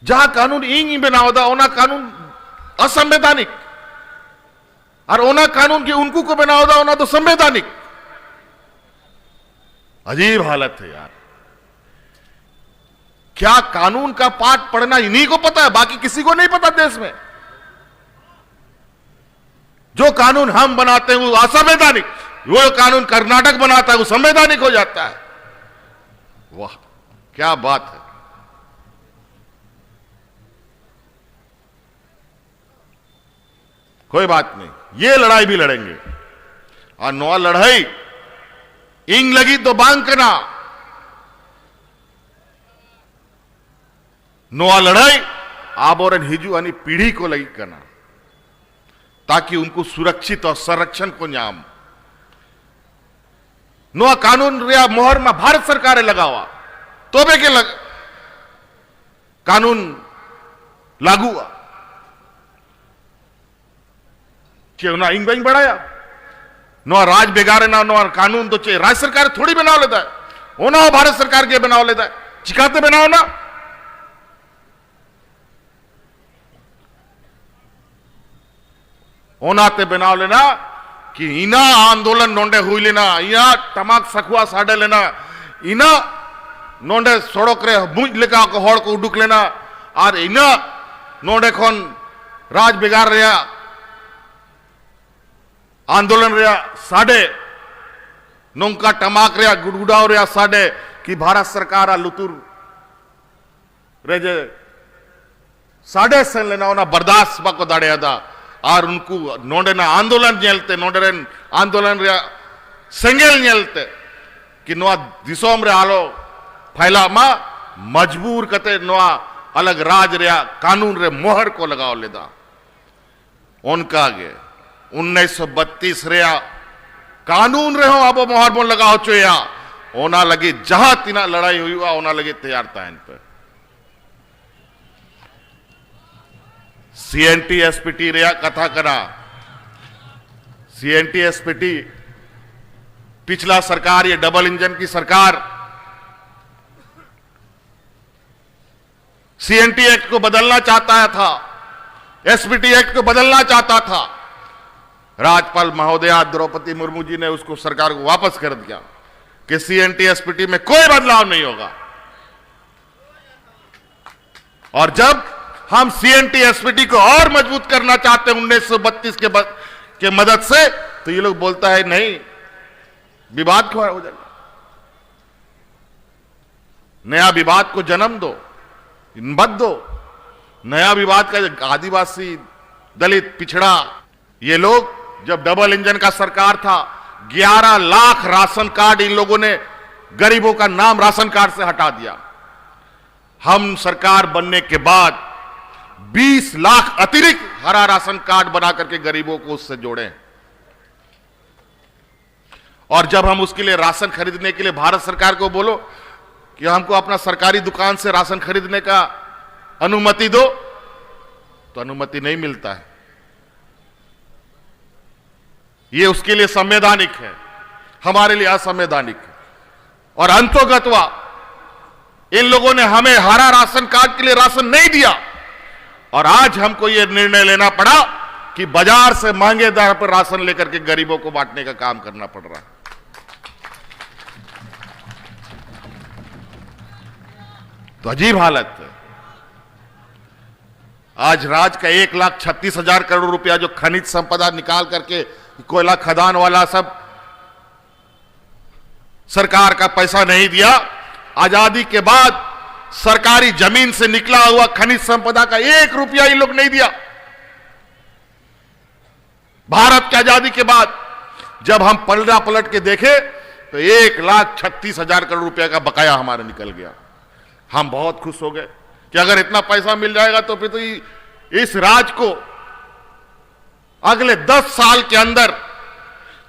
जहां कानून इंग बनावदा ओना कानून असंवैधानिक और ओना कानून की उनको को बनावदा ओना तो संवैधानिक। अजीब हालत है यार। क्या कानून का पाठ पढ़ना इन्हीं को पता है, बाकी किसी को नहीं पता देश में। जो कानून हम बनाते हैं वो असंवैधानिक, वो कानून कर्नाटक बनाता है वो संवैधानिक हो जाता है। वाह क्या बात है। कोई बात नहीं, ये लड़ाई भी लड़ेंगे। और नौ लड़ाई इंग लगी तो बांग करना, नोआ लड़ाई आबोरन हिजू यानी पीढ़ी को लगी करना, ताकि उनको सुरक्षित और संरक्षण को न्याम। नोआ कानून रिया मोहर में भारत सरकार लगावा तो बे के कानून लागू हुआ क्यों ना इंग बैंग बढ़ाया। नोआ राज बेगारे ना नोआ कानून तो चाहिए राज्य सरकार थोड़ी बनाव लेता है, वो ना भारत सरकार के बनाव लेता है, चिकाते बनाओ ना। ओनाते बनाव लेना कि इना आंदोलन नोंडे हुई लेना, इना टमाक सखुआ साडे लेना, इना नोंडे सड़क रे मुझ लेका को हड़ को उडुक लेना, और इना नोंडे खन राज बेगार रिया आंदोलन रिया साडे नोंका टमाक रिया गुड़गुड़ाव रिया साडे कि भारत सरकार लुतुर रेजे साडे सेन लेना ओना बर्दाश्त बाको दाड़े था। और उनको नोडे ना आंदोलन नेलते नोडे आंदोलन रे सेंगेल नेलते कि नोआ दिसोम रे आलो फैला मा मजबूर कते नोआ अलग राज रे कानून रे मोहर को लगाओ लेदा। उनका आगे 1932 रे कानून रे हो अब मोहर बोल लगाओ चोया ओना लगे जहां तीना लड़ाई हुई हुआ ओना लगे तैयार था इन पे। CNT SPT रे कथा करा, CNT SPT पिछला सरकार ये डबल इंजन की सरकार CNT एक्ट को बदलना चाहता था, SPT एक्ट को बदलना चाहता था। राज्यपाल महोदया द्रौपदी मुर्मू जी ने उसको सरकार को वापस कर दिया कि CNT SPT में कोई बदलाव नहीं होगा। और जब हम CNT SPT को और मजबूत करना चाहते हैं 1932 के मदद से, तो ये लोग बोलता है नहीं विवाद खड़ा हो जाएगा, नया विवाद को जन्म दो, मत दो नया विवाद का। आदिवासी दलित पिछड़ा ये लोग जब डबल इंजन का सरकार था 11 लाख राशन कार्ड इन लोगों ने गरीबों का नाम राशन कार्ड से हटा दिया। हम सरकार बनने के बाद 20 लाख अतिरिक्त हरा राशन कार्ड बना करके गरीबों को उससे जोड़े। और जब हम उसके लिए राशन खरीदने के लिए भारत सरकार को बोलो कि हमको अपना सरकारी दुकान से राशन खरीदने का अनुमति दो, तो अनुमति नहीं मिलता है। ये उसके लिए संवैधानिक है, हमारे लिए असंवैधानिक है। और अंतोगतवा इन लोगों ने हमें हरा राशन कार्ड के लिए राशन नहीं दिया, और आज हमको यह निर्णय लेना पड़ा कि बाजार से महंगे दर पर राशन लेकर के गरीबों को बांटने का काम करना पड़ रहा है। तो अजीब हालत है। आज राज्य का 1,36,000 करोड़ रुपया जो खनिज संपदा निकाल करके कोयला खदान वाला सब सरकार का पैसा नहीं दिया। आजादी के बाद सरकारी जमीन से निकला हुआ खनिज संपदा का 1 रुपया ये लोग नहीं दिया। भारत की आजादी के बाद जब हम पलट के देखे तो 1,36,000 करोड़ रुपया का बकाया हमारा निकल गया। हम बहुत खुश हो गए कि अगर इतना पैसा मिल जाएगा तो फिर तो इस राज्य को अगले 10 साल के अंदर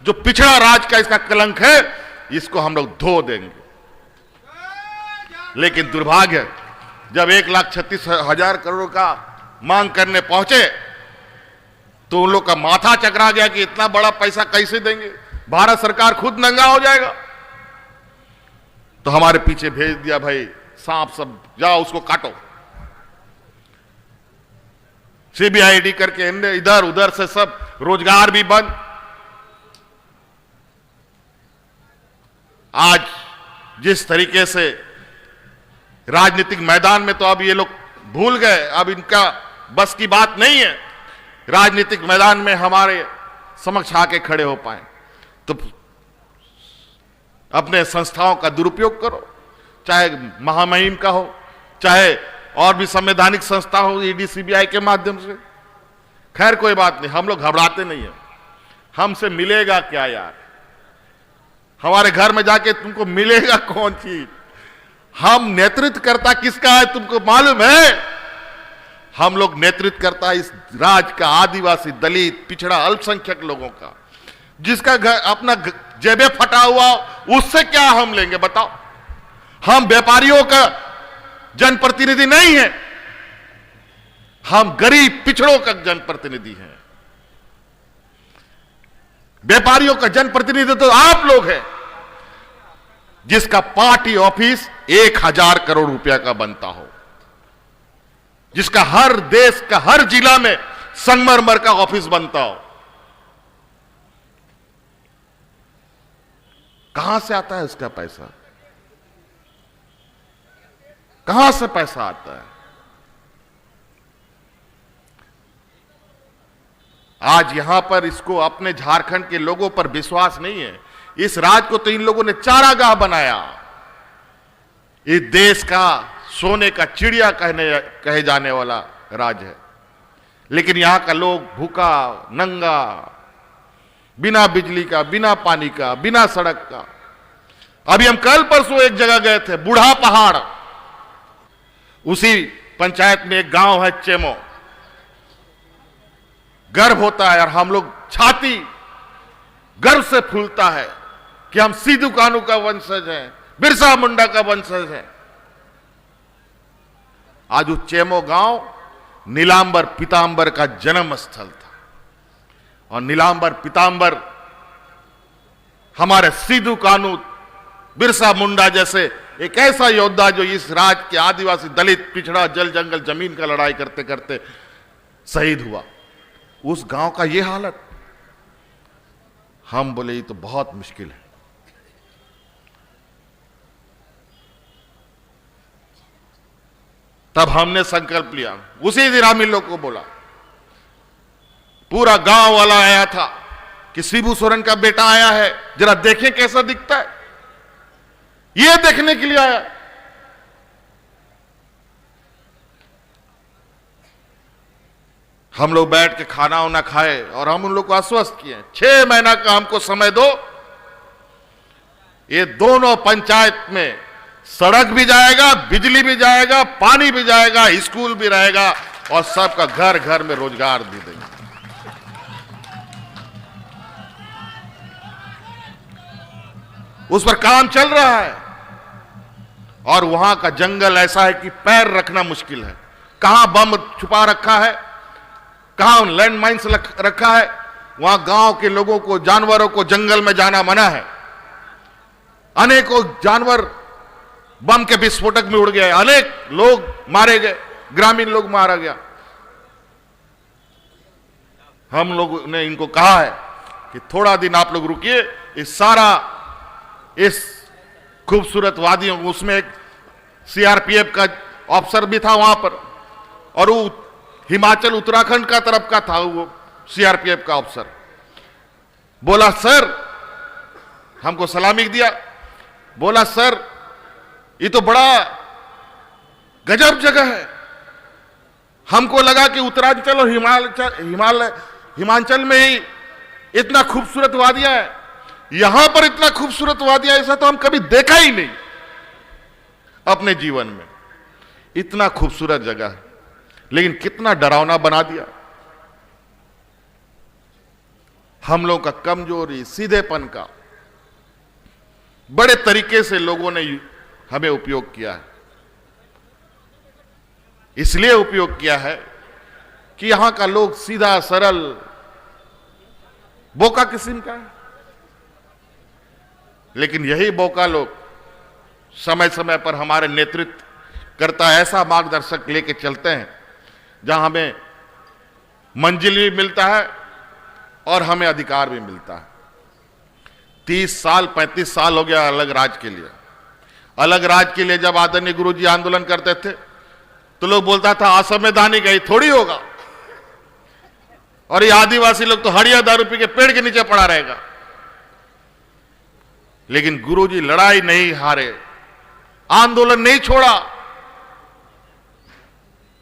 जो पिछड़ा राज्य का इसका कलंक है इसको हम लोग धो देंगे। लेकिन दुर्भाग्य जब 1,36,000 करोड़ का मांग करने पहुंचे तो उन लोग का माथा चकरा गया कि इतना बड़ा पैसा कैसे देंगे, भारत सरकार खुद नंगा हो जाएगा। तो हमारे पीछे भेज दिया भाई सांप सब, जाओ उसको काटो। सीबीआईडी करके इधर उधर से सब रोजगार भी बंद। आज जिस तरीके से राजनीतिक मैदान में, तो अब ये लोग भूल गए, अब इनका बस की बात नहीं है राजनीतिक मैदान में हमारे समक्ष आके खड़े हो पाए। तो अपने संस्थाओं का दुरुपयोग करो, चाहे महामहिम का हो, चाहे और भी संवैधानिक संस्था हो, ईडी सीबीआई के माध्यम से। खैर कोई बात नहीं, हम लोग घबराते नहीं है। हमसे मिलेगा क्या यार? हमारे घर में जाके तुमको मिलेगा कौन चीज? हम नेतृत्व करता किसका है तुमको मालूम है? हम लोग नेतृत्व करता इस राज्य का आदिवासी, दलित, पिछड़ा, अल्पसंख्यक लोगों का, जिसका घर अपना जेबे फटा हुआ, उससे क्या हम लेंगे बताओ? हम व्यापारियों का जनप्रतिनिधि नहीं है, हम गरीब पिछड़ों का जनप्रतिनिधि हैं। व्यापारियों का जनप्रतिनिधि तो आप लोग हैं, जिसका पार्टी ऑफिस 1000 करोड़ रुपया का बनता हो, जिसका हर देश का हर जिला में संगमरमर का ऑफिस बनता हो। कहां से आता है उसका पैसा? कहां से पैसा आता है? आज यहां पर इसको अपने झारखंड के लोगों पर विश्वास नहीं है। इस राज्य को तो इन लोगों ने चारागाह बनाया। इस देश का सोने का चिड़िया कहे जाने वाला राज्य है, लेकिन यहां का लोग भूखा नंगा, बिना बिजली का, बिना पानी का, बिना सड़क का। अभी हम कल परसों एक जगह गए थे, बूढ़ा पहाड़, उसी पंचायत में एक गांव है चेमो। गर्व होता है और हम लोग छाती गर्व से फूलता है कि हम सिद्धू कानू का वंशज हैं, बिरसा मुंडा का वंशज है। आज वो चेमो गांव नीलांबर पीतांबर का जन्म स्थल था, और नीलांबर पीतांबर हमारे सिद्धू कानू, बिरसा मुंडा जैसे एक ऐसा योद्धा जो इस राज्य के आदिवासी, दलित, पिछड़ा, जल जंगल जमीन का लड़ाई करते करते शहीद हुआ। उस गांव का ये हालत। हम बोले ये तो बहुत मुश्किल है। तब हमने संकल्प लिया, उसी दिन हम इन लोग को बोला, पूरा गांव वाला आया था कि शिबू सोरेन का बेटा आया है, जरा देखें कैसा दिखता है। ये देखने के लिए आया। हम लोग बैठ के खाना वाना खाए और हम उन लोग को आश्वस्त किए 6 महीना का हमको समय दो, ये दोनों पंचायत में सड़क भी जाएगा, बिजली भी जाएगा, पानी भी जाएगा, स्कूल भी रहेगा, और सबका घर घर में रोजगार भी देंगे। उस पर काम चल रहा है। और वहां का जंगल ऐसा है कि पैर रखना मुश्किल है। कहां बम छुपा रखा है, कहां लैंड माइन्स रखा है। वहां गांव के लोगों को, जानवरों को जंगल में जाना मना है। अनेकों जानवर बम के विस्फोटक में उड़ गए, अनेक लोग मारे गए, ग्रामीण लोग मारा गया। हम लोगों ने इनको कहा है कि थोड़ा दिन आप लोग रुकिए, इस खूबसूरत वादियों, उसमें एक सीआरपीएफ का ऑफिसर भी था वहां पर, और वो हिमाचल उत्तराखंड का तरफ का था वो सीआरपीएफ का ऑफिसर। बोला सर, हमको सलामी दिया, बोला सर ये तो बड़ा गजब जगह है। हमको लगा कि उत्तरांचल और हिमाचल में ही इतना खूबसूरत वादियां है, यहां पर इतना खूबसूरत वादियां ऐसा तो हम कभी देखा ही नहीं अपने जीवन में। इतना खूबसूरत जगह है, लेकिन कितना डरावना बना दिया। हम लोगों का कमजोरी, सीधेपन का बड़े तरीके से लोगों ने हमें उपयोग किया है। इसलिए उपयोग किया है कि यहां का लोग सीधा सरल बोका किस्म का है, लेकिन यही बोका लोग समय समय पर हमारे नेतृत्व करता ऐसा मार्गदर्शक लेके चलते हैं, जहां हमें मंजिल भी मिलता है और हमें अधिकार भी मिलता है। 30 साल 35 साल हो गया अलग राज्य के लिए। अलग राज्य के लिए जब आदरणीय गुरुजी आंदोलन करते थे तो लोग बोलता था असंवैधानिक है, थोड़ी होगा, और ये आदिवासी लोग तो हड़िया दारू पी के पेड़ के नीचे पड़ा रहेगा। लेकिन गुरुजी लड़ाई नहीं हारे, आंदोलन नहीं छोड़ा,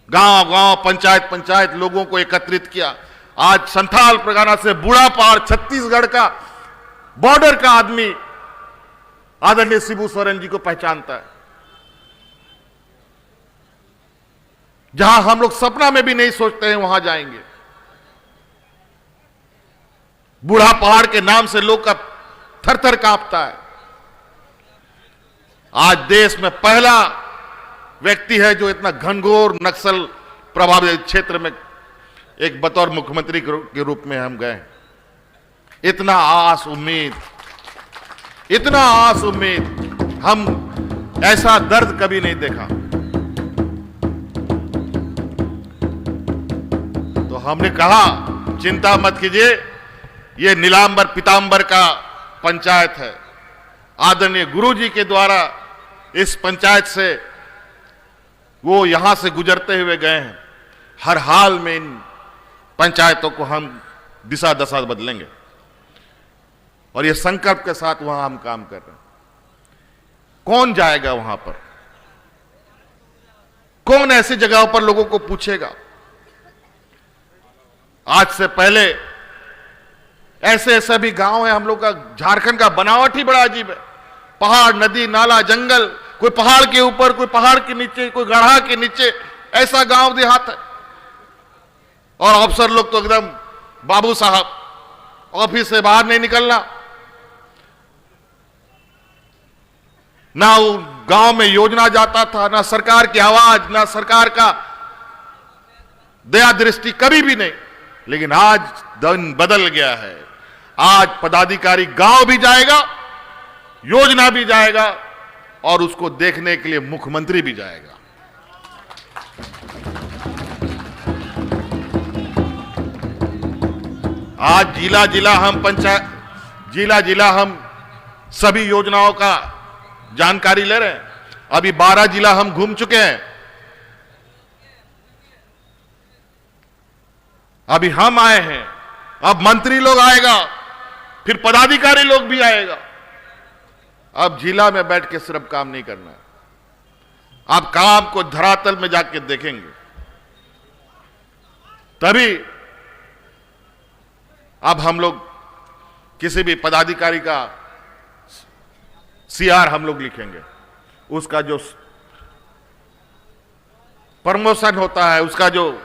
गांव गांव पंचायत पंचायत लोगों को एकत्रित किया। आज संथाल परगना से बूढ़ा पहाड़ छत्तीसगढ़ का बॉर्डर का आदमी आदरणीय शिबू सोरेन जी को पहचानता है। जहां हम लोग सपना में भी नहीं सोचते हैं वहां जाएंगे। बूढ़ा पहाड़ के नाम से लोग का थर थर कांपता है। आज देश में पहला व्यक्ति है जो इतना घनघोर नक्सल प्रभावित क्षेत्र में एक बतौर मुख्यमंत्री के रूप में हम गए। इतना आस उम्मीद, इतना आस उम्मीद, हम ऐसा दर्द कभी नहीं देखा। तो हमने कहा चिंता मत कीजिए, ये नीलांबर पीतांबर का पंचायत है। आदरणीय गुरुजी के द्वारा इस पंचायत से वो यहां से गुजरते हुए गए हैं। हर हाल में इन पंचायतों को हम दिशा दशा बदलेंगे और ये संकल्प के साथ वहां हम काम कर रहे हैं। कौन जाएगा वहां पर? कौन ऐसी जगहों पर लोगों को पूछेगा? आज से पहले ऐसे ऐसे भी गांव है हम लोग का। झारखंड का बनावट ही बड़ा अजीब है। पहाड़, नदी, नाला, जंगल, कोई पहाड़ के ऊपर, कोई पहाड़ के नीचे, कोई गढ़ा के नीचे, ऐसा गांव देहात है। और अफसर लोग तो एकदम बाबू साहब, ऑफिस से बाहर नहीं निकलना, ना वो गांव में योजना जाता था, ना सरकार की आवाज, ना सरकार का दया दृष्टि, कभी भी नहीं। लेकिन आज दिन बदल गया है। आज पदाधिकारी गांव भी जाएगा, योजना भी जाएगा और उसको देखने के लिए मुख्यमंत्री भी जाएगा। आज जिला जिला हम पंचायत, जिला जिला हम सभी योजनाओं का जानकारी ले रहे हैं। अभी 12 जिला हम घूम चुके हैं। अभी हम आए हैं, अब मंत्री लोग आएगा, फिर पदाधिकारी लोग भी आएगा। अब जिला में बैठ के सिर्फ काम नहीं करना है, आप काम को धरातल में जाके देखेंगे, तभी अब हम लोग किसी भी पदाधिकारी का सीआर हम लोग लिखेंगे। उसका जो प्रमोशन होता है, उसका जो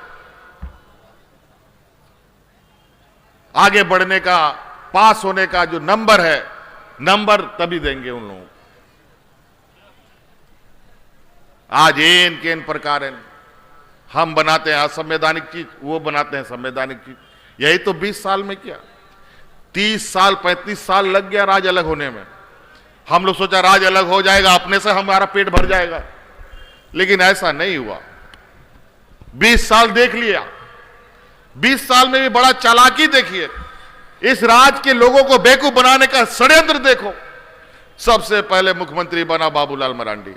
आगे बढ़ने का, पास होने का जो नंबर है, नंबर तभी देंगे उन लोगों को। आज एन केन प्रकार हम बनाते हैं असंवैधानिक चीज, वो बनाते हैं संवैधानिक चीज। यही तो 20 साल में किया। 30 साल 35 साल लग गया राज अलग होने में। हम लोग सोचा राज अलग हो जाएगा, अपने से हमारा पेट भर जाएगा, लेकिन ऐसा नहीं हुआ। 20 साल देख लिया। 20 साल में भी बड़ा चालाकी देखिए। इस राज्य के लोगों को बेवकूफ बनाने का षड्यंत्र देखो। सबसे पहले मुख्यमंत्री बना बाबूलाल मरांडी,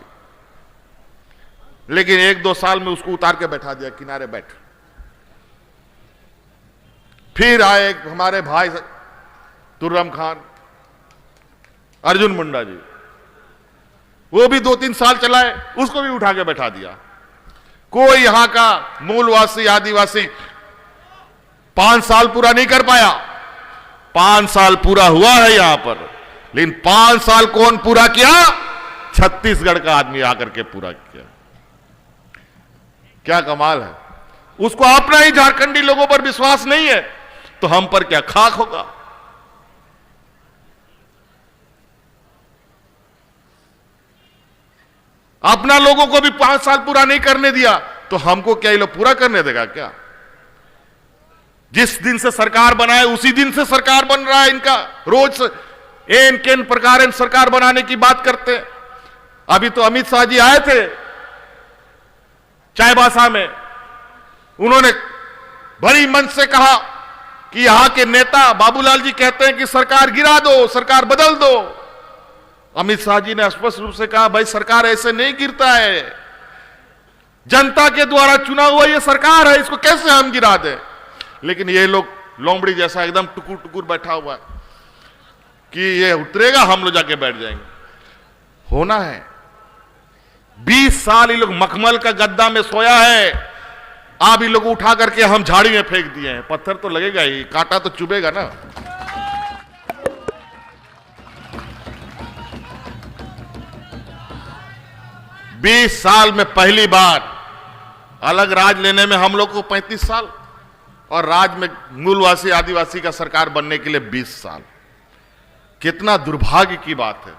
लेकिन 1-2 साल में उसको उतार के बैठा दिया, किनारे बैठ। फिर आए हमारे भाई तुर्रम खान, अर्जुन मुंडा जी, वो भी 2-3 साल चलाए, उसको भी उठा के बैठा दिया। कोई यहां का मूलवासी आदिवासी 5 साल पूरा नहीं कर पाया। 5 साल पूरा हुआ है यहां पर, लेकिन 5 साल कौन पूरा किया? छत्तीसगढ़ का आदमी आकर के पूरा किया। क्या कमाल है। उसको अपना ही झारखंडी लोगों पर विश्वास नहीं है, तो हम पर क्या खाक होगा। अपना लोगों को भी 5 साल पूरा नहीं करने दिया, तो हमको क्या ये लोग पूरा करने देगा क्या? जिस दिन से सरकार बनाए उसी दिन से सरकार बन रहा है इनका। रोज एन केन प्रकार सरकार बनाने की बात करते हैं। अभी तो अमित शाह जी आए थे चाईबासा में, उन्होंने भरी मन से कहा कि यहां के नेता बाबूलाल जी कहते हैं कि सरकार गिरा दो, सरकार बदल दो। अमित शाह जी ने स्पष्ट रूप से कहा भाई सरकार ऐसे नहीं गिरता है, जनता के द्वारा चुना हुआ ये सरकार है, इसको कैसे हम गिरा दें। लेकिन ये लोग लोमड़ी जैसा एकदम टुकुर टुकुर बैठा हुआ है कि ये उतरेगा हम लोग जाके बैठ जाएंगे। होना है 20 साल ये लोग मखमल का गद्दा में सोया है, आप ये लोग उठा करके हम झाड़ी में फेंक दिए हैं। पत्थर तो लगेगा ही, कांटा तो चुभेगा ना। बीस साल में पहली बार अलग राज लेने में हम लोग को 35 साल और राज में मूलवासी आदिवासी का सरकार बनने के लिए 20 साल। कितना दुर्भाग्य की बात है।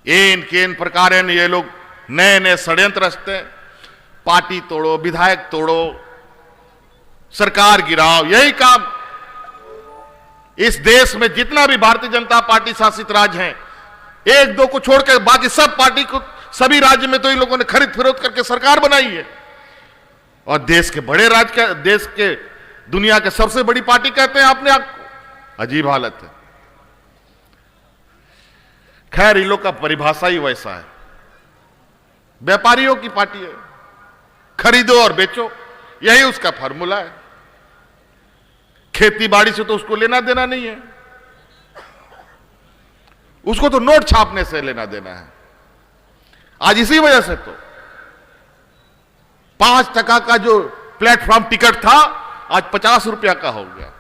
इन प्रकार ये लोग नए नए षड्यंत्र रचते हैं, पार्टी तोड़ो, विधायक तोड़ो, सरकार गिराओ, यही काम। इस देश में जितना भी भारतीय जनता पार्टी शासित राज्य हैं, एक दो को छोड़कर बाकी सब पार्टी को, सभी राज्य में तो इन लोगों ने खरीद फिरोध करके सरकार बनाई है। और देश के बड़े राज्य का, देश के दुनिया के सबसे बड़ी पार्टी कहते हैं अपने आप को। अजीब हालत है। खैर इन लोग का परिभाषा ही वैसा है, व्यापारियों की पार्टी है, खरीदो और बेचो, यही उसका फार्मूला है। खेती बाड़ी से तो उसको लेना देना नहीं है, उसको तो नोट छापने से लेना देना है। आज इसी वजह से तो 5% का जो प्लेटफॉर्म टिकट था आज 50 रुपया का हो गया।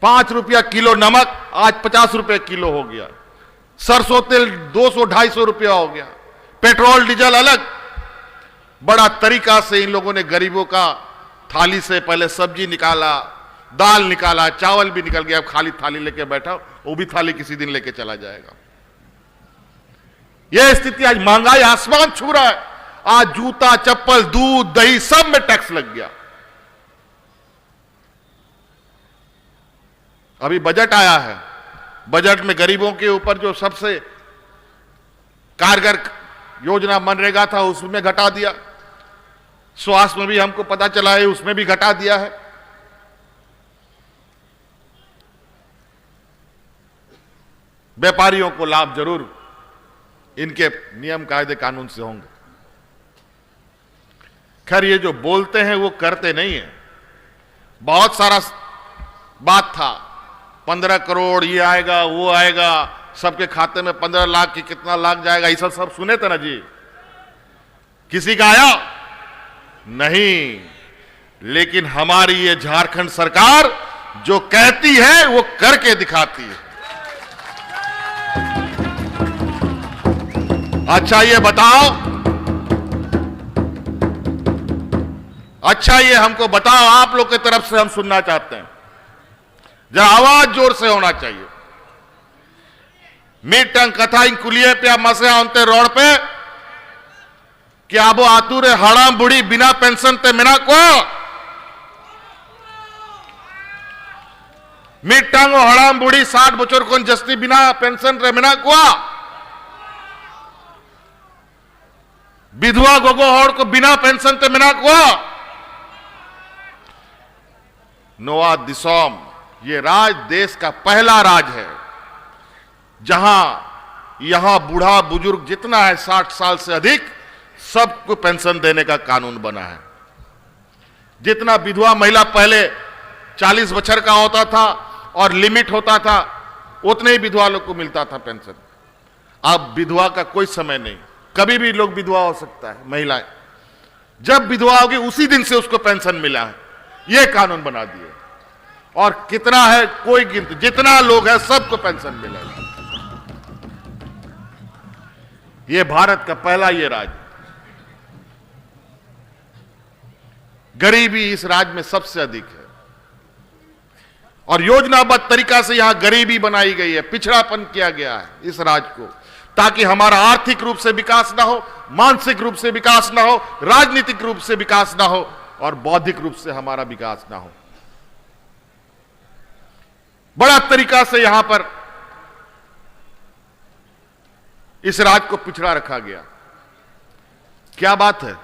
5 रुपया किलो नमक आज 50 रुपये किलो हो गया। सरसों तेल 200-250 रुपया हो गया। पेट्रोल डीजल अलग। बड़ा तरीका से इन लोगों ने गरीबों का थाली से पहले सब्जी निकाला, दाल निकाला, चावल भी निकल गया, अब खाली थाली लेके बैठा, वो भी थाली किसी दिन लेके चला जाएगा। यह स्थिति, आज महंगाई आसमान छू रहा है। आज जूता चप्पल दूध दही सब में टैक्स लग गया। अभी बजट आया है, बजट में गरीबों के ऊपर जो सबसे कारगर योजना मनरेगा था उसमें घटा दिया। स्वास्थ्य में भी हमको पता चला है उसमें भी घटा दिया है। व्यापारियों को लाभ जरूर इनके नियम कायदे कानून से होंगे। खैर ये जो बोलते हैं वो करते नहीं है। बहुत सारा बात था, 15 करोड़ ये आएगा वो आएगा, सबके खाते में 15 लाख की कितना लाख जाएगा, ये सब सुने थे ना जी। किसी का आया नहीं। लेकिन हमारी ये झारखंड सरकार जो कहती है वो करके दिखाती है। अच्छा ये बताओ, अच्छा ये हमको बताओ, आप लोग की तरफ से हम सुनना चाहते हैं, जरा आवाज जोर से होना चाहिए। मीटंग कथा कुलिये पे मसे आते रोड पे कि आबो आतुरे हड़ाम बुढ़ी बिना पेंशन ते मिना को मीटंग हड़ाम बुढ़ी 60 बचर को जस्ती बिना पेंशन रे मिना को विधवा गोगो हड़ को बिना पेंशन ते मिना को नोआ दिसोम। ये राज देश का पहला राज है जहां यहां बूढ़ा बुजुर्ग जितना है 60 साल से अधिक सबको पेंशन देने का कानून बना है। जितना विधवा महिला पहले 40 बछर का होता था और लिमिट होता था, उतने ही विधवा लोग को मिलता था पेंशन। अब विधवा का कोई समय नहीं, कभी भी लोग विधवा हो सकता है। महिलाएं जब विधवा होगी उसी दिन से उसको पेंशन मिला है, यह कानून बना दिए। और कितना है कोई गिनती, जितना लोग है सबको पेंशन मिलेगा। यह भारत का पहला ये राज्य। गरीबी इस राज्य में सबसे अधिक है और योजनाबद्ध तरीका से यहां गरीबी बनाई गई है, पिछड़ापन किया गया है इस राज्य को, ताकि हमारा आर्थिक रूप से विकास ना हो, मानसिक रूप से विकास ना हो, राजनीतिक रूप से विकास ना हो और बौद्धिक रूप से हमारा विकास ना हो। बड़ा तरीका से यहां पर इस राज्य को पिछड़ा रखा गया। क्या बात है?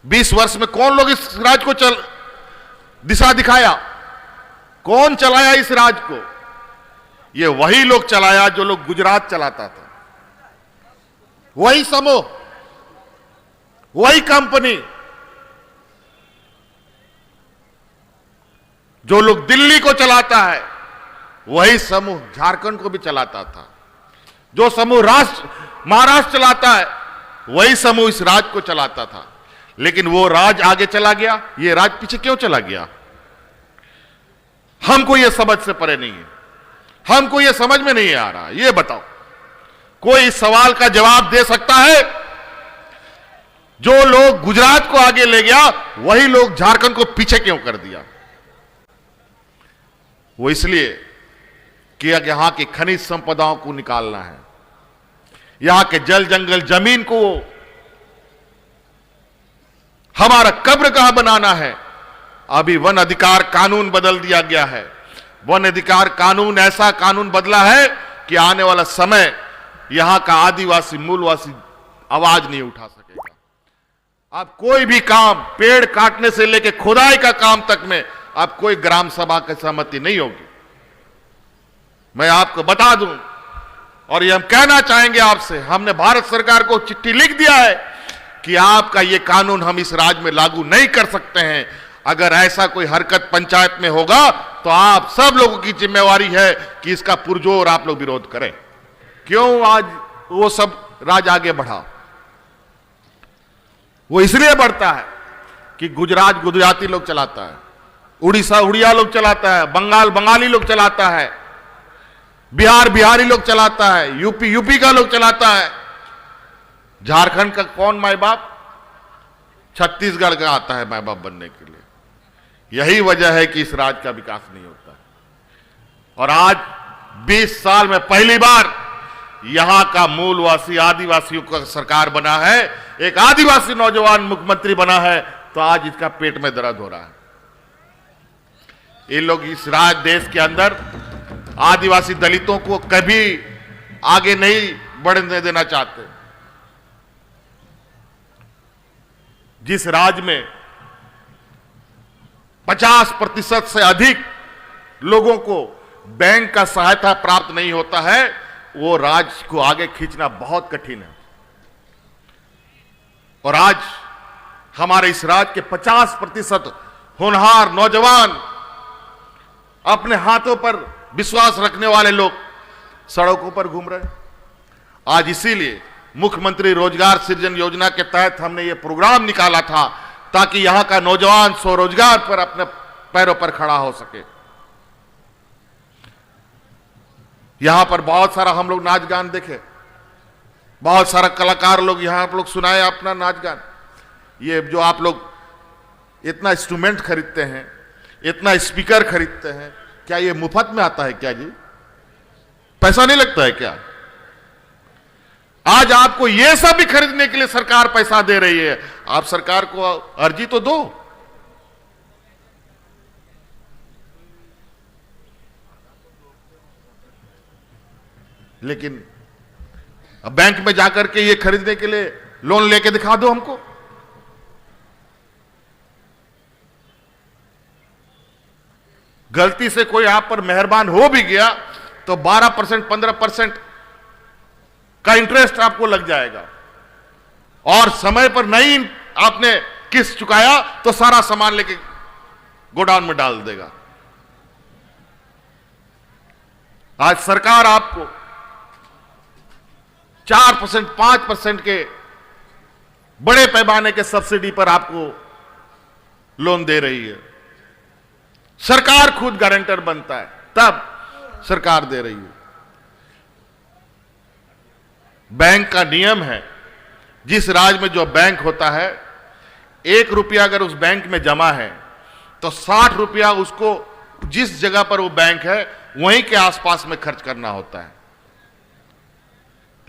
20 वर्ष में कौन लोग इस राज को दिशा दिखाया? कौन चलाया इस राज को? ये वही लोग चलाया जो लोग गुजरात चलाता था, वही समूह, वही कंपनी, जो लोग दिल्ली को चलाता है वही समूह झारखंड को भी चलाता था। जो समूह महाराष्ट्र चलाता है वही समूह इस राज को चलाता था। लेकिन वो राज आगे चला गया, ये राज पीछे क्यों चला गया? हमको ये समझ से परे नहीं है, हमको ये समझ में नहीं आ रहा। ये बताओ, कोई इस सवाल का जवाब दे सकता है? जो लोग गुजरात को आगे ले गया वही लोग झारखंड को पीछे क्यों कर दिया? वो इसलिए कि यहां की खनिज संपदाओं को निकालना है, यहां के जल जंगल जमीन को हमारा कब्रगाह बनाना है। अभी वन अधिकार कानून बदल दिया गया है। वन अधिकार कानून ऐसा कानून बदला है कि आने वाला समय यहां का आदिवासी मूलवासी आवाज नहीं उठा सकेगा। अब कोई भी काम, पेड़ काटने से लेकर खुदाई का काम तक में अब कोई ग्राम सभा की सहमति नहीं होगी। मैं आपको बता दूं, और ये हम कहना चाहेंगे आपसे, हमने भारत सरकार को चिट्ठी लिख दिया है कि आपका ये कानून हम इस राज्य में लागू नहीं कर सकते हैं। अगर ऐसा कोई हरकत पंचायत में होगा तो आप सब लोगों की जिम्मेवारी है कि इसका पुरजोर आप लोग विरोध करें। क्यों आज वो सब राज आगे बढ़ा? वो इसलिए बढ़ता है कि गुजरात गुजराती लोग चलाता है, उड़ीसा उड़िया लोग चलाता है, बंगाल बंगाली लोग चलाता है, बिहार बिहारी लोग चलाता है, यूपी यूपी का लोग चलाता है। झारखंड का कौन माई बाप? छत्तीसगढ़ का आता है माई बाप बनने के लिए। यही वजह है कि इस राज्य का विकास नहीं होता है। और आज 20 साल में पहली बार यहां का मूलवासी आदिवासियों का सरकार बना है, एक आदिवासी नौजवान मुख्यमंत्री बना है, तो आज इसका पेट में दर्द हो रहा है। ये लोग इस देश के अंदर आदिवासी दलितों को कभी आगे नहीं बढ़ने देना चाहते। जिस राज्य में 50% से अधिक लोगों को बैंक का सहायता प्राप्त नहीं होता है, वो राज्य को आगे खींचना बहुत कठिन है। और आज हमारे इस राज्य के 50% होनहार नौजवान, अपने हाथों पर विश्वास रखने वाले लोग सड़कों पर घूम रहे हैं। आज इसीलिए मुख्यमंत्री रोजगार सृजन योजना के तहत हमने ये प्रोग्राम निकाला था ताकि यहां का नौजवान स्वरोजगार पर अपने पैरों पर खड़ा हो सके। यहां पर बहुत सारा हम लोग नाच गान देखे, बहुत सारा कलाकार लोग यहां आप लोग सुनाए अपना नाच गान। ये जो आप लोग इतना इंस्ट्रूमेंट खरीदते हैं, इतना स्पीकर खरीदते हैं, क्या ये मुफ्त में आता है क्या जी? पैसा नहीं लगता है क्या? आज आपको ये सब भी खरीदने के लिए सरकार पैसा दे रही है। आप सरकार को अर्जी तो दो। लेकिन अब बैंक में जाकर के ये खरीदने के लिए लोन लेके दिखा दो हमको। गलती से कोई आप पर मेहरबान हो भी गया तो 12% 15% का इंटरेस्ट आपको लग जाएगा, और समय पर नहीं आपने किस्त चुकाया तो सारा सामान लेके गोडाउन में डाल देगा। आज सरकार आपको 4% 5% के बड़े पैमाने के सब्सिडी पर आपको लोन दे रही है। सरकार खुद गारंटर बनता है, तब सरकार दे रही है। बैंक का नियम है, जिस राज्य में जो बैंक होता है, 1 रुपया अगर उस बैंक में जमा है तो 60 रुपया उसको जिस जगह पर वो बैंक है वहीं के आसपास में खर्च करना होता है।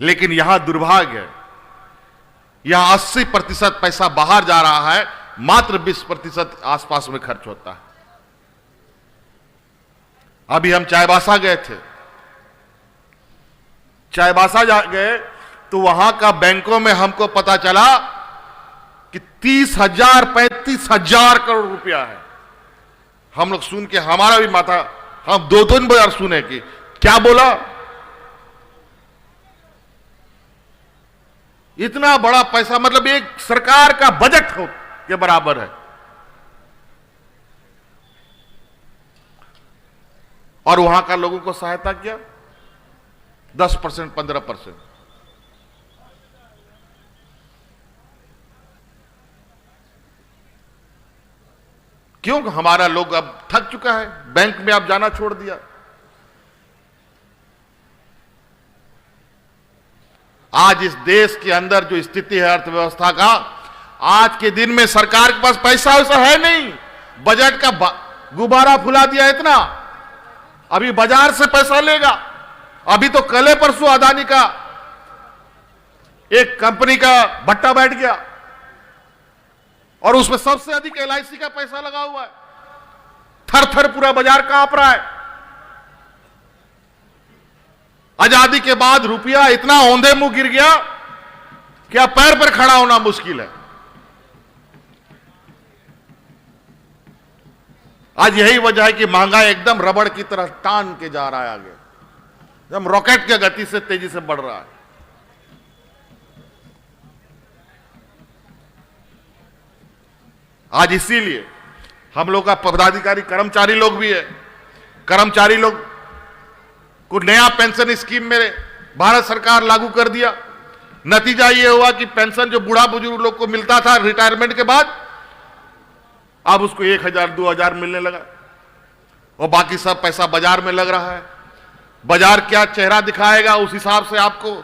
लेकिन यहां दुर्भाग्य है, यहां 80% पैसा बाहर जा रहा है, मात्र 20% आसपास में खर्च होता है। अभी हम चाईबासा गए थे, चाईबासा जा गए तो वहां का बैंकों में हमको पता चला 30,000 35,000 करोड़ रुपया है। हम लोग सुन के हमारा भी माथा, हम 2-3 बार सुने कि क्या बोला, इतना बड़ा पैसा, मतलब एक सरकार का बजट के बराबर है। और वहां का लोगों को सहायता किया 10% 15%। क्यों? हमारा लोग अब थक चुका है, बैंक में अब जाना छोड़ दिया। आज इस देश के अंदर जो स्थिति है अर्थव्यवस्था का, आज के दिन में सरकार के पास पैसा वैसा है नहीं। बजट का गुब्बारा फुला दिया इतना, अभी बाजार से पैसा लेगा। अभी तो कल परसों अदानी का एक कंपनी का भट्टा बैठ गया और उसमें सबसे अधिक LIC का पैसा लगा हुआ है। थर थर पूरा बाजार कांप रहा है। आजादी के बाद रुपया इतना औंधे मुंह गिर गया कि अब पैर पर खड़ा होना मुश्किल है। आज यही वजह है कि महंगाई एकदम रबड़ की तरह टान के जा रहा है आगे, एकदम रॉकेट की गति से तेजी से बढ़ रहा है। आज इसीलिए हम लोग का पदाधिकारी कर्मचारी लोग भी है, कर्मचारी लोग को नया पेंशन स्कीम में भारत सरकार लागू कर दिया। नतीजा यह हुआ कि पेंशन जो बूढ़ा बुजुर्ग लोग को मिलता था रिटायरमेंट के बाद, अब उसको 1,000 2,000 मिलने लगा और बाकी सब पैसा बाजार में लग रहा है। बाजार क्या चेहरा दिखाएगा, उस हिसाब से आपको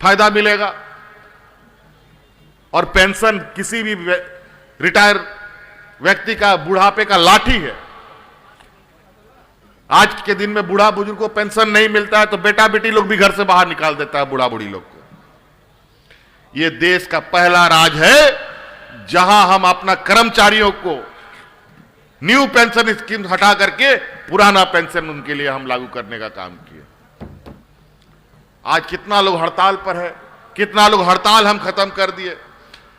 फायदा मिलेगा। और पेंशन किसी भी रिटायर व्यक्ति का बुढ़ापे का लाठी है। आज के दिन में बूढ़ा बुजुर्ग को पेंशन नहीं मिलता है तो बेटा बेटी लोग भी घर से बाहर निकाल देता है बूढ़ा बूढ़ी लोग को। यह देश का पहला राज है जहां हम अपना कर्मचारियों को न्यू पेंशन स्कीम हटा करके पुराना पेंशन उनके लिए हम लागू करने का काम किए। आज कितना लोग हड़ताल पर है, कितना लोग हड़ताल हम खत्म कर दिए,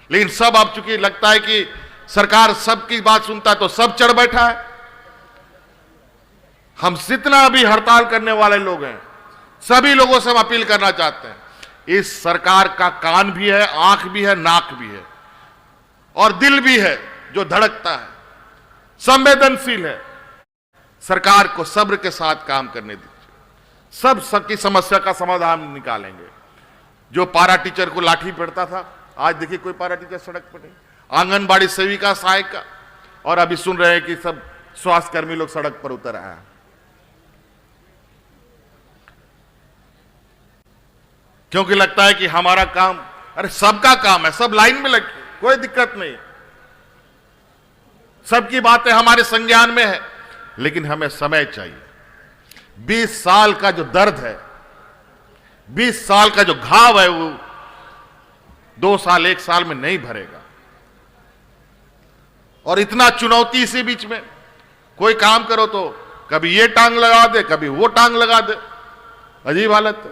लेकिन सब अब चूंकि लगता है कि सरकार सबकी बात सुनता है तो सब चढ़ बैठा है। हम जितना भी हड़ताल करने वाले लोग हैं, सभी लोगों से हम अपील करना चाहते हैं, इस सरकार का कान भी है, आंख भी है, नाक भी है और दिल भी है जो धड़कता है, संवेदनशील है। सरकार को सब्र के साथ काम करने दीजिए, सबकी समस्या का समाधान निकालेंगे। जो पारा टीचर को लाठी पड़ता था, आज देखिए कोई पारा टीचर सड़क पर नहीं, आंगनबाड़ी सेविका सहायिका, और अभी सुन रहे हैं कि सब स्वास्थ्य कर्मी लोग सड़क पर उतर आए हैं। क्योंकि लगता है कि हमारा काम, अरे सबका काम है, सब लाइन में लगे, कोई दिक्कत नहीं, सबकी बातें हमारे संज्ञान में है, लेकिन हमें समय चाहिए। 20 साल का जो दर्द है, 20 साल का जो घाव है, वो 2 साल 1 साल में नहीं भरेगा। और इतना चुनौती इसी बीच में, कोई काम करो तो कभी ये टांग लगा दे, कभी वो टांग लगा दे, अजीब हालत है।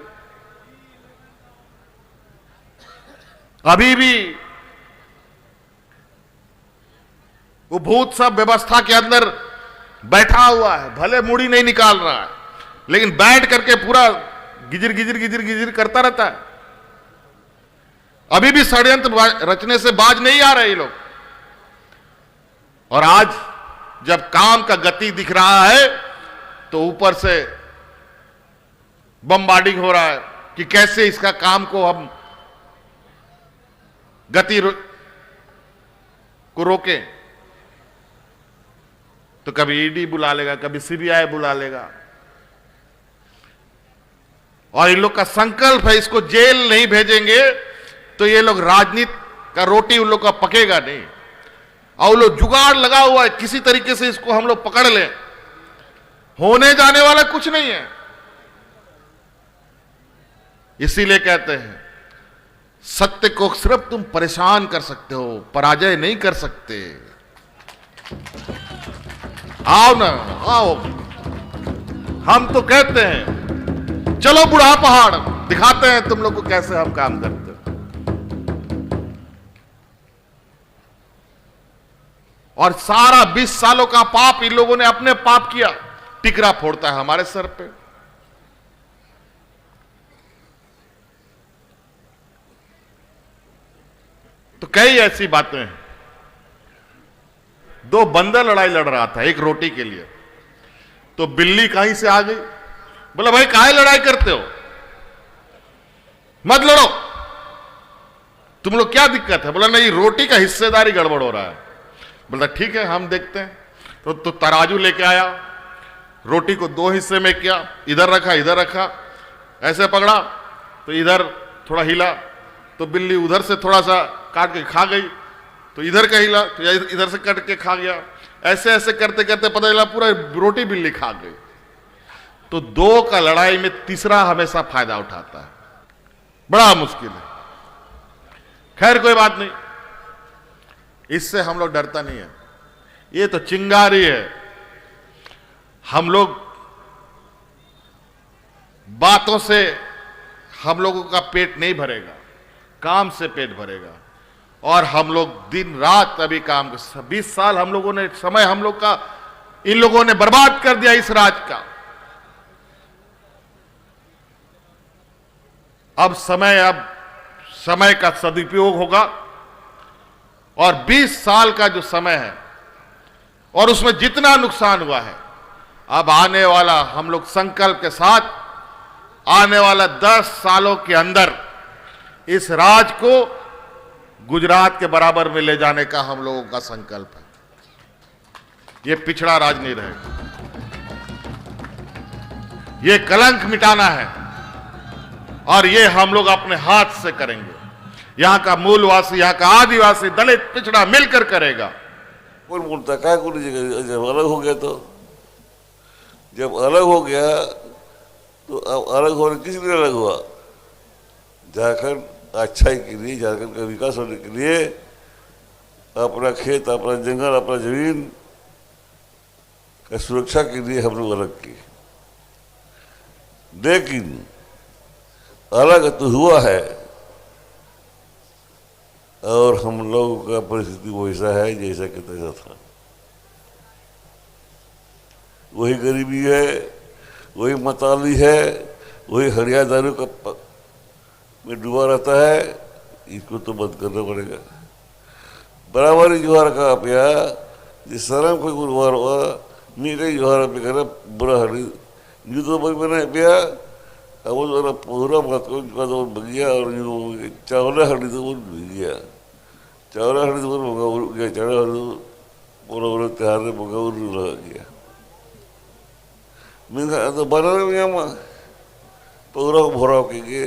अभी भी वो भूत सब व्यवस्था के अंदर बैठा हुआ है, भले मुड़ी नहीं निकाल रहा है, लेकिन बैठ करके पूरा गिजिर गिजिर गिजिर गिजिर करता रहता है। अभी भी षड्यंत्र रचने से बाज नहीं आ रहे ये लोग। और आज जब काम का गति दिख रहा है तो ऊपर से बमबार्डिंग हो रहा है कि कैसे इसका काम को हम गति को रोकें। तो कभी ईडी बुला लेगा, कभी सीबीआई बुला लेगा, और इन लोग का संकल्प है इसको जेल नहीं भेजेंगे तो ये लोग राजनीति का रोटी उन लोग का पकेगा नहीं। और लोग जुगाड़ लगा हुआ है किसी तरीके से इसको हम लोग पकड़ लें, होने जाने वाला कुछ नहीं है। इसीलिए कहते हैं सत्य को सिर्फ तुम परेशान कर सकते हो, पराजय नहीं कर सकते। आओ ना, आओ, हम तो कहते हैं चलो बुढ़ा पहाड़, दिखाते हैं तुम लोग को कैसे हम काम करते हैं। और सारा 20 सालों का पाप इन लोगों ने अपने पाप किया, टिकरा फोड़ता है हमारे सर पे। तो कई ऐसी बातें हैं। दो बंदर लड़ाई लड़ रहा था एक रोटी के लिए, तो बिल्ली कहीं से आ गई, बोला भाई काहे लड़ाई करते हो, मत लड़ो, तुम लोग क्या दिक्कत है। बोला नहीं, रोटी का हिस्सेदारी गड़बड़ हो रहा है। बोला ठीक है हम देखते हैं। तो तराजू लेके आया, रोटी को 2 हिस्से में किया, इधर रखा इधर रखा, ऐसे पकड़ा तो इधर थोड़ा हिला, तो बिल्ली उधर से थोड़ा सा काट के खा गई, तो इधर का हिला तो इधर से कट के खा गया। ऐसे ऐसे करते करते पता चला पूरा रोटी बिल्ली खा गई। तो 2 का लड़ाई में तीसरा हमेशा फायदा उठाता है, बड़ा मुश्किल है। खैर कोई बात नहीं, इससे हम लोग डरता नहीं है, ये तो चिंगारी है। हम लोग बातों से हम लोगों का पेट नहीं भरेगा, काम से पेट भरेगा। और हम लोग दिन रात अभी काम कर, 20 साल हम लोगों ने समय हम लोग का इन लोगों ने बर्बाद कर दिया इस राज का। अब समय का सदुपयोग होगा, और 20 साल का जो समय है और उसमें जितना नुकसान हुआ है, अब आने वाला हम लोग संकल्प के साथ आने वाला 10 सालों के अंदर इस राज को गुजरात के बराबर में ले जाने का हम लोगों का संकल्प है। ये पिछड़ा राज नहीं रहेगा, ये कलंक मिटाना है, और ये हम लोग अपने हाथ से करेंगे। यहां का मूलवासी, यहां का आदिवासी, दलित, पिछड़ा मिलकर करेगा। कौन बोलता क्या कौन, जब अलग हो गया तो जब अलग हो गया तो अब अलग होने किस लिए अलग हुआ? झारखंड अच्छाई के लिए, झारखंड का विकास होने के लिए, अपना खेत, अपना जंगल, अपना जमीन का सुरक्षा के लिए हम लोग अलग किए। लेकिन अलग तो हुआ है, और हम लोगों का परिस्थिति वैसा है जैसा कि तैसा था। वही गरीबी है, वही मताली है, वही हरिया दारू का में डूबा रहता है। इसको तो बंद करना पड़ेगा। बराबरी जोहार का पिया जिस शर्म कोई गुरुवार हुआ मीरे जोहार पे कर बुरा हरी जो तो बन बना पिया। अब वो जरा पूरा बात को इनका तो बगिया, और जो चावला हरी तो वो बगिया, चावला हरी तो वो मंगा गया, चावला हरी तो पूरा त्योहार में मंगा लगा गया। मैं तो बना रहा हूँ पूरा भरा के